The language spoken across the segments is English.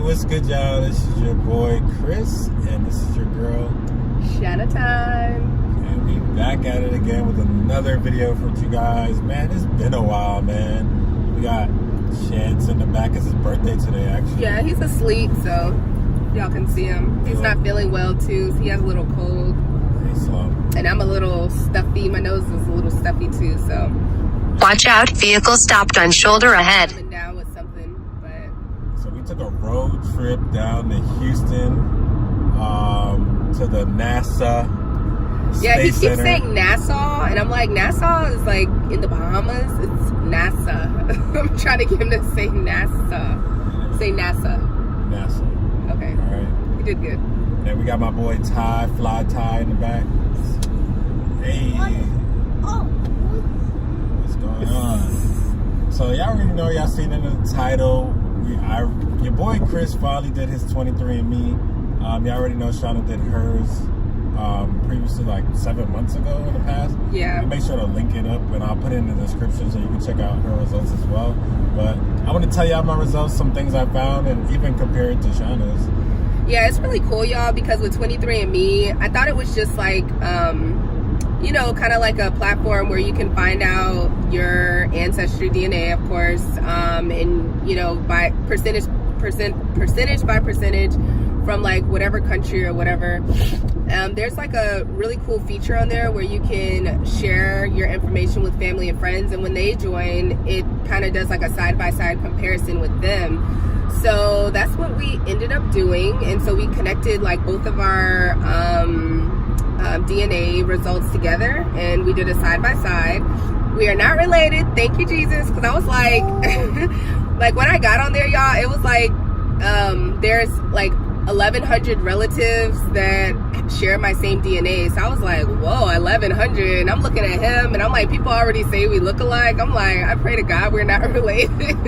What's good, y'all? This is your boy Chris, and this is your girl Shanna time. And we back at it again with another video for you guys. Man, it's been a while, man. We got Chance in the back. It's his birthday today, actually. Yeah, he's asleep, so y'all can see him. He's not feeling well too, so he has a little cold. And I'm a little stuffy. My nose is a little stuffy too, so. Watch out, vehicle stopped on shoulder ahead. Coming down with something, but. So we took a road trip down to Houston, to the NASA Yeah, he Space keeps Center. saying Nassau, and I'm like, Nassau is like in the Bahamas. It's NASA. I'm trying to get him to say NASA. Say NASA. NASA. Okay. All right. He did good. And we got my boy Ty, Fly Ty in the back. Hey. What's going on? So y'all already know, y'all seen in the title. Your boy Chris finally did his 23andMe. Y'all already know Shauna did hers previously, like 7 months ago in the past. Yeah. And make sure to link it up, and I'll put it in the description so you can check out her results as well. But I want to tell y'all my results, some things I found, and even compare it to Shauna's. Yeah, it's really cool, y'all, because with 23andMe, I thought it was just like, you know, kind of like a platform where you can find out your ancestry DNA, of course, and, you know, by percentage by percentage from like whatever country or whatever. There's like a really cool feature on there where you can share your information with family and friends, and when they join, it kind of does like a side-by-side comparison with them. So that's what we ended up doing, and so we connected like both of our DNA results together, and we did a side-by-side. We are not related, thank you Jesus, because I was like like when I got on there, y'all, it was like there's like 1,100 relatives that share my same DNA. So I was like, whoa, 1,100. And I'm looking at him and I'm like, people already say we look alike. I'm like, I pray to God we're not related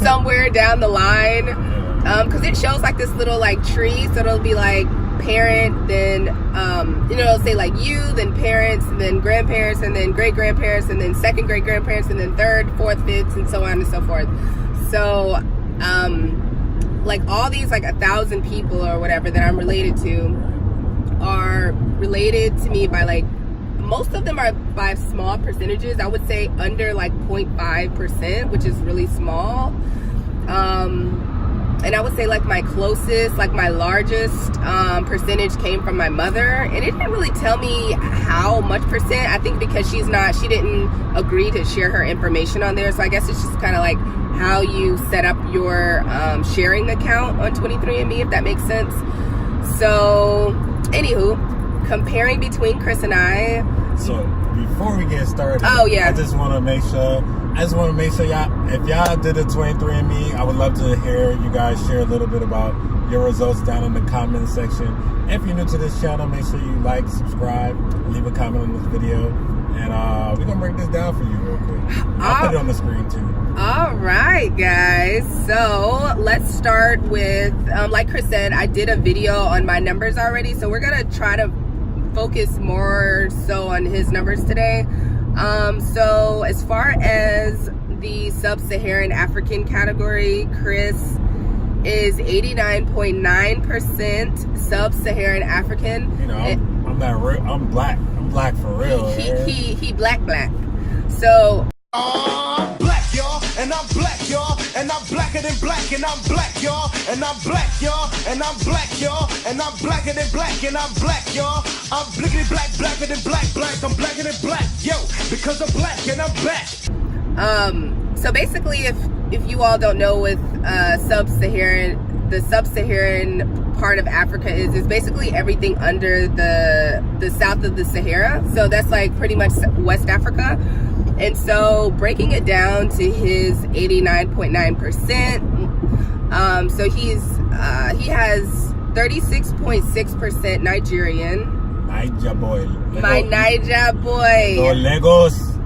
somewhere down the line. Because it shows like this little like tree. So it'll be like parent, then, you know, it'll say like you, then parents, and then grandparents, and then great grandparents, and then second great grandparents, and then third, fourth, fifth, and so on and so forth. So, like all these like 1,000 people or whatever that I'm related to are related to me by like, most of them are by small percentages. I would say under like 0.5%, which is really small. And I would say like my closest, like my largest percentage came from my mother, and it didn't really tell me how much percent. I think because she didn't agree to share her information on there. So I guess it's just kind of like how you set up your sharing account on 23andMe, if that makes sense. So anywho, comparing between Chris and I. So before we get started, oh yeah, I just want to make sure y'all, if y'all did a 23andMe, I would love to hear you guys share a little bit about your results down in the comment section. If you're new to this channel, make sure you like, subscribe, leave a comment on this video, and we're gonna break this down for you real quick. I'll put it on the screen too. All right, guys, so let's start with like Chris said, I did a video on my numbers already, so we're gonna try to focus more so on his numbers today. So as far as the sub-Saharan African category, Chris is 89.9% sub-Saharan African. You know, I'm not real. I'm black. I'm black for real. He black. So I'm black, y'all, and I'm black, y'all, and I'm blacker than black, and I'm black, y'all, and I'm black, y'all, and I'm black, y'all, and I'm blacker than black, and I'm black, y'all. I'm blickety black, blacker than black, I'm blacker than black, yo, because I'm black and I'm back. So basically, if you all don't know what the sub-Saharan part of Africa is basically everything under the south of the Sahara. So that's like pretty much West Africa. And so breaking it down to his 89.9%, so he has 36.6% Nigerian. Niger boy. My Niger boy. Go Lagos.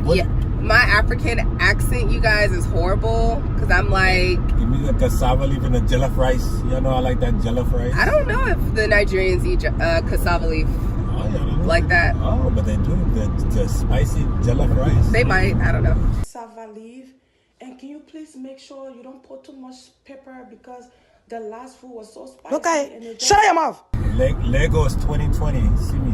Yeah, my African accent, you guys, is horrible because I'm like. Give me the cassava leaf and the jollof rice. You know I like that jollof rice. I don't know if the Nigerians eat cassava leaf. Oh, yeah, like that. Oh, but they do the spicy jollof rice. They might. I don't know. Cassava leaf, and can you please make sure you don't put too much pepper because The last food was so spicy. Okay. Shut your mouth. Lagos 2020. See me.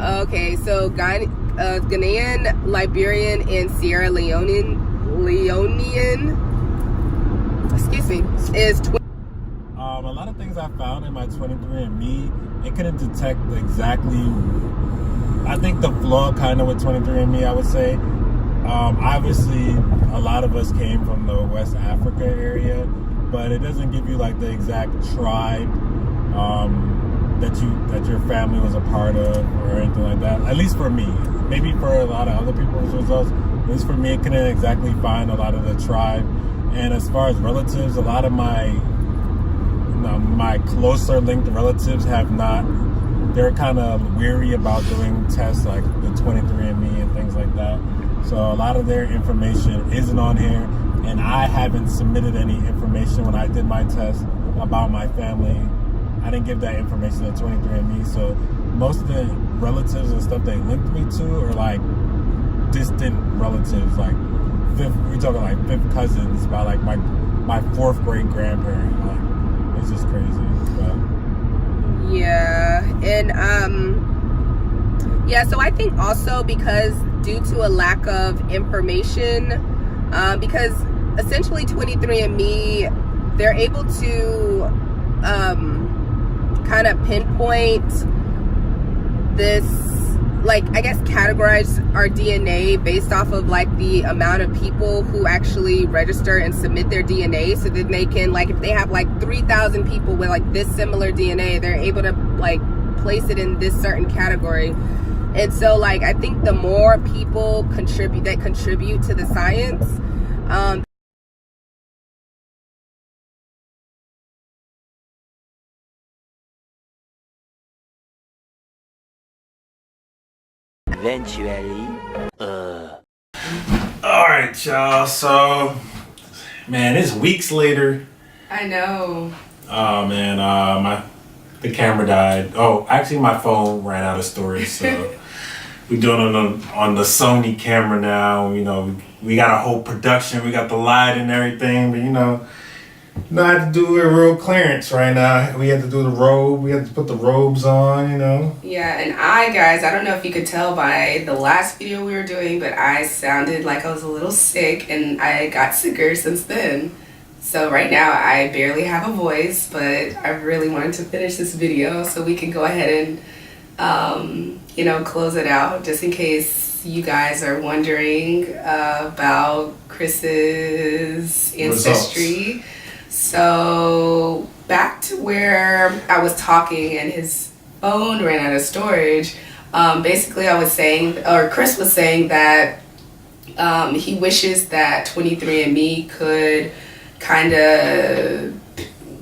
Okay, so Ghanaian, Liberian, and Sierra Leonean, excuse me, is a lot of things I found in my 23andMe, it couldn't detect exactly. I think the flaw kind of with 23andMe, I would say, obviously a lot of us came from the West Africa area, but it doesn't give you like the exact tribe that your family was a part of or anything like that. At least for me. Maybe for a lot of other people's results, at least for me, it couldn't exactly find a lot of the tribe. And as far as relatives, a lot of my closer linked relatives have not. They're kind of weary about doing tests like the 23andMe and things like that. So a lot of their information isn't on here, and I haven't submitted any information when I did my test about my family. I didn't give that information to 23andMe, so most of the relatives and stuff they linked me to are like distant relatives, like we're talking like fifth cousins by like my fourth great grandparent. Like, it's just crazy. But. Yeah, and so I think also because due to a lack of information, because essentially 23andMe, they're able to kind of pinpoint this, like, I guess categorize our DNA based off of like the amount of people who actually register and submit their DNA, so that they can, like, if they have like 3,000 people with like this similar DNA, they're able to like place it in this certain category. And so like I think the more people contribute to the science, eventually. Alright, y'all. So, man, it's weeks later. I know. Oh, man. The camera died. Oh, actually, my phone ran out of storage, so we're doing it on the Sony camera now. You know, we got a whole production. We got the light and everything, but, you know, I had to do a real clearance right now. We had to do the robe. We had to put the robes on, you know. Yeah, and guys, I don't know if you could tell by the last video we were doing, but I sounded like I was a little sick, and I got sicker since then. So right now I barely have a voice, but I really wanted to finish this video so we can go ahead and, you know, close it out, just in case you guys are wondering about Chris's ancestry. Results. So back to where I was talking and his phone ran out of storage. Basically I was saying, or Chris was saying that he wishes that 23andMe could kind of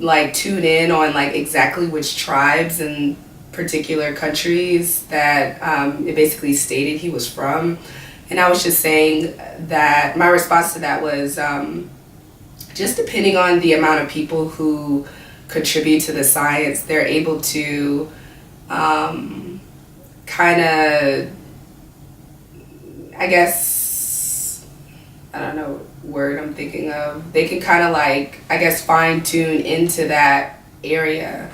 like tune in on like exactly which tribes and particular countries that it basically stated he was from. And I was just saying that my response to that was just depending on the amount of people who contribute to the science, they're able to kind of, I guess, I don't know what word I'm thinking of. They can kind of like, I guess, fine tune into that area.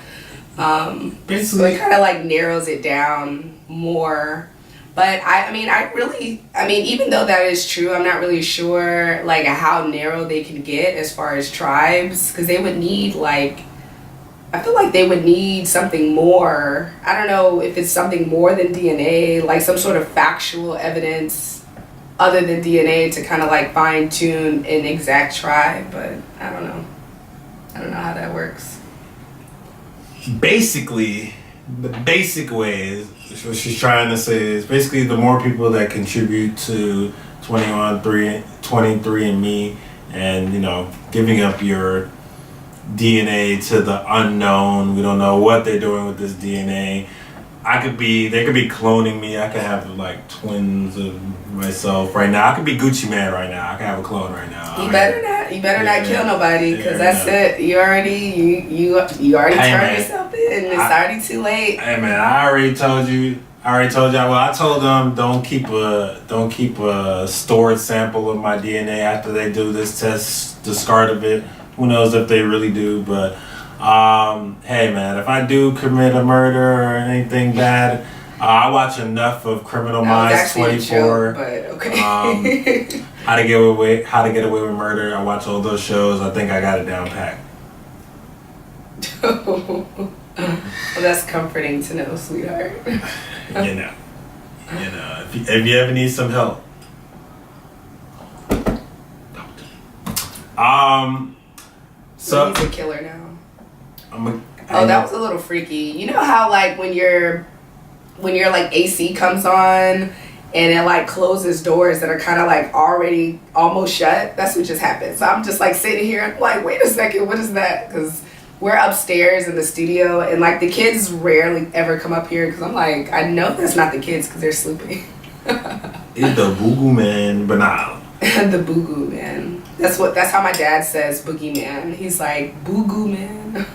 Basically, so it kind of like narrows it down more. But I mean, even though that is true, I'm not really sure like how narrow they can get as far as tribes, because they would need like, I feel like they would need something more. I don't know if it's something more than DNA, like some sort of factual evidence other than DNA to kind of like fine tune an exact tribe, but I don't know how that works. Basically, the basic way is what she's trying to say is basically the more people that contribute to 23andMe and, you know, giving up your DNA to the unknown. We don't know what they're doing with this DNA. They could be cloning me. I could have like twins of myself right now. I could be Gucci Man right now. I could have a clone right now. You better not kill nobody, because that's it. You already turned yourself in. It's already too late. Hey man, I already told you. Well, I told them don't keep a stored sample of my DNA after they do this test. Discard of it. Who knows if they really do, but hey man, if I do commit a murder or anything bad, I watch enough of Criminal Minds 24. Joke, but okay. How to Get Away with Murder. I watch all those shows. I think I got it down pat. Well, that's comforting to know, sweetheart. you know, if you ever need some help. So he's a killer now. That was a little freaky. You know how like when your like AC comes on and it like closes doors that are kind of like already almost shut? That's what just happened. So I'm just like sitting here, I'm like, wait a second, what is that? Because we're upstairs in the studio and like the kids rarely ever come up here because I'm like, I know that's not the kids because they're sleeping. It's the Boogoo Man, but nah. The Boogoo Man. That's how my dad says boogeyman. He's like, Boogoo Man.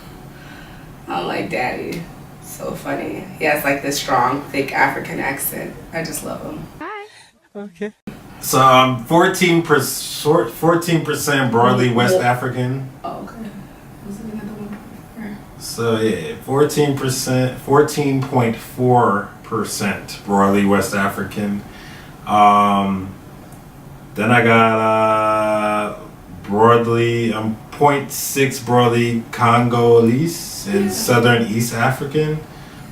I'm like, Daddy. So funny. He has like this strong, thick African accent. I just love him. Hi. Okay. So 14% broadly West African. Oh, okay. Was it another one? So yeah, 14.4% broadly West African. Then I got broadly 0.6 broadly Congolese and Southern East African.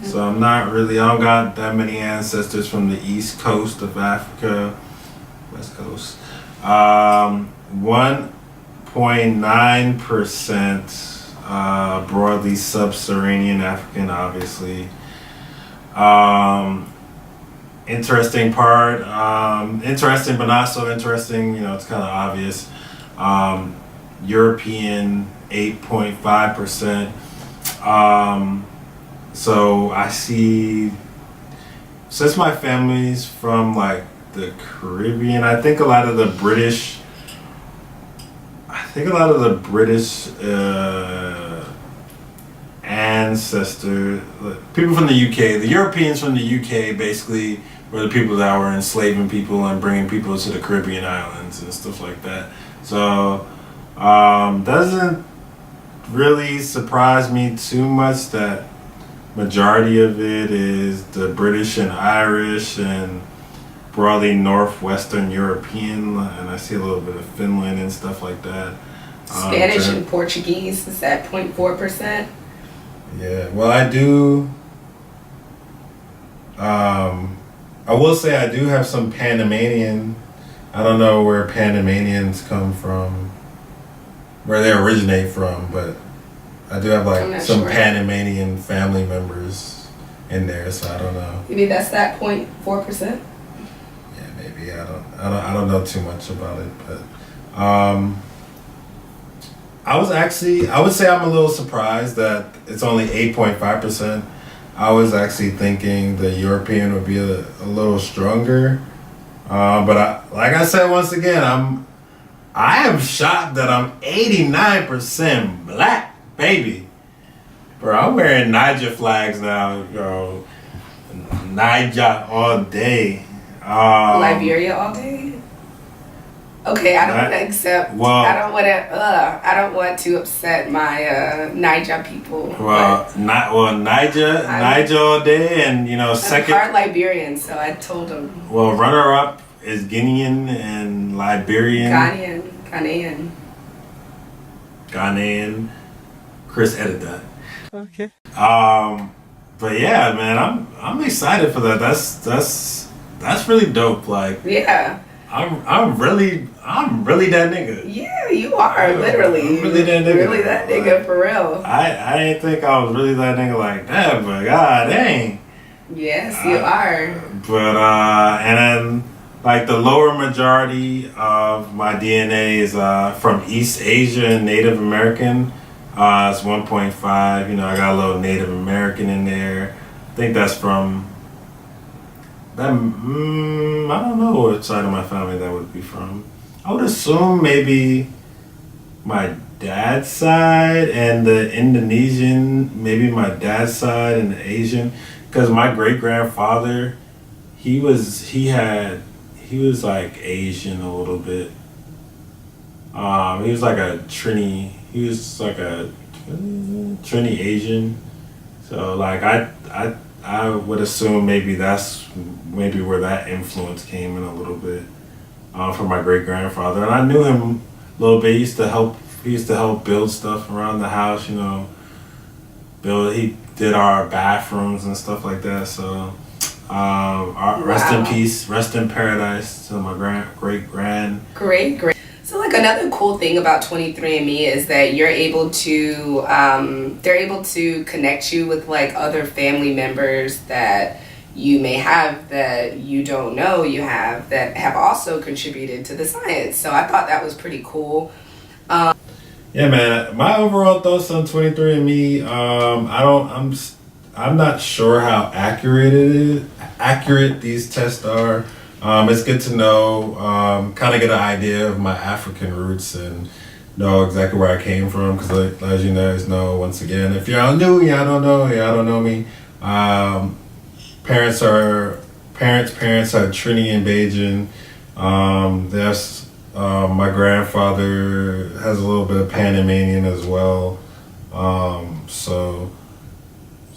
So I don't got that many ancestors from the East Coast of Africa, West Coast. 1.9% broadly Sub-Saharan African, obviously. Interesting part, interesting but not so interesting, it's kind of obvious. European 8.5%. So I see, since my family's from like the Caribbean, I think a lot of the British ancestor, people from the UK, the Europeans from the UK basically were the people that were enslaving people and bringing people to the Caribbean islands and stuff like that. So doesn't really surprise me too much that majority of it is the British and Irish and broadly Northwestern European, and I see a little bit of Finland and stuff like that. Spanish and Portuguese is at 0.4%. Yeah, well, I do. I will say I do have some Panamanian. I don't know where Panamanians come from, where they originate from, but I do have like some sure. Panamanian family members in there, so I don't know. Maybe that's that 0.4%. Yeah, maybe I don't know too much about it, but I would say I'm a little surprised that it's only 8.5%. I was actually thinking the European would be a little stronger, but like I said once again, I am shocked that I'm 89% black, baby. Bro, I'm wearing Niger flags now, yo. Niger all day. Liberia all day. Okay, I don't want to accept. Well, I don't want to upset my Niger people. Niger all day, and second. I'm part Liberian, so I told them. Well, runner up is Guinean and Liberian. Ghanaian. Chris edited that. Okay. But yeah, man, I'm excited for that. That's really dope. Like, yeah. I'm really that nigga. Yeah, you are literally. I'm really that nigga. Really that nigga for real. I didn't think I was really that nigga like that, but god dang. Yes, you are. But and then like the lower majority of my DNA is from East Asia and Native American. It's 1.5. I got a little Native American in there. I think that's from. That I don't know what side of my family that would be from. I would assume maybe my dad's side and the Indonesian, maybe my dad's side and the Asian, because my great grandfather, he was like Asian a little bit. He was like a Trini. he was like a Trini Asian. So like I would assume maybe that's maybe where that influence came in a little bit from my great grandfather. And I knew him a little bit. He used to help build stuff around the house. You know, he did our bathrooms and stuff like that. So rest in peace, rest in paradise to my great grand. Great. So like another cool thing about 23andMe is that you're able to, they're able to connect you with like other family members that you may have that you don't know you have that have also contributed to the science. So I thought that was pretty cool. Yeah, man. My overall thoughts on 23andMe, I'm not sure how accurate these tests are. It's good to know, kind of get an idea of my African roots and know exactly where I came from. Because as you guys know, once again, if y'all new, y'all don't know me. Parents are Trini and Bajan. There's my grandfather has a little bit of Panamanian as well. So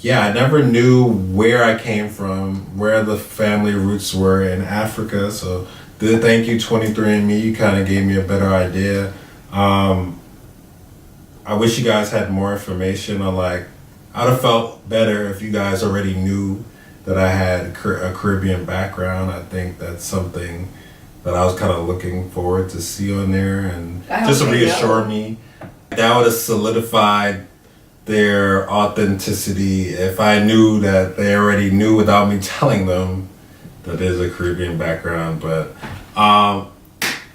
yeah, I never knew where I came from, where the family roots were in Africa. So thank you 23andMe, you kind of gave me a better idea. I wish you guys had more information on like, I'd have felt better if you guys already knew that I had a Caribbean background. I think that's something that I was kind of looking forward to see on there, and just to reassure me. That would have solidified their authenticity if I knew that they already knew without me telling them that there's a Caribbean background. But I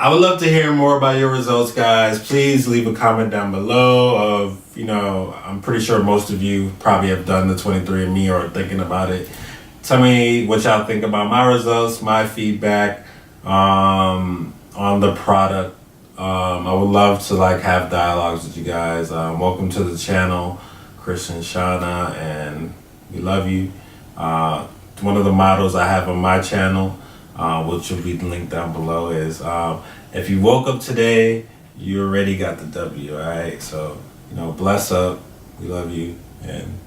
would love to hear more about your results, guys. Please leave a comment down below of, you know, I'm pretty sure most of you probably have done the 23andMe or are thinking about it. Tell me what y'all think about my results, my feedback on the product. I would love to like have dialogues with you guys. Welcome to the channel, Chris and Shauna, and we love you. One of the mottos I have on my channel, which will be linked down below, is if you woke up today, you already got the W. All right, so you know, bless up. We love you, and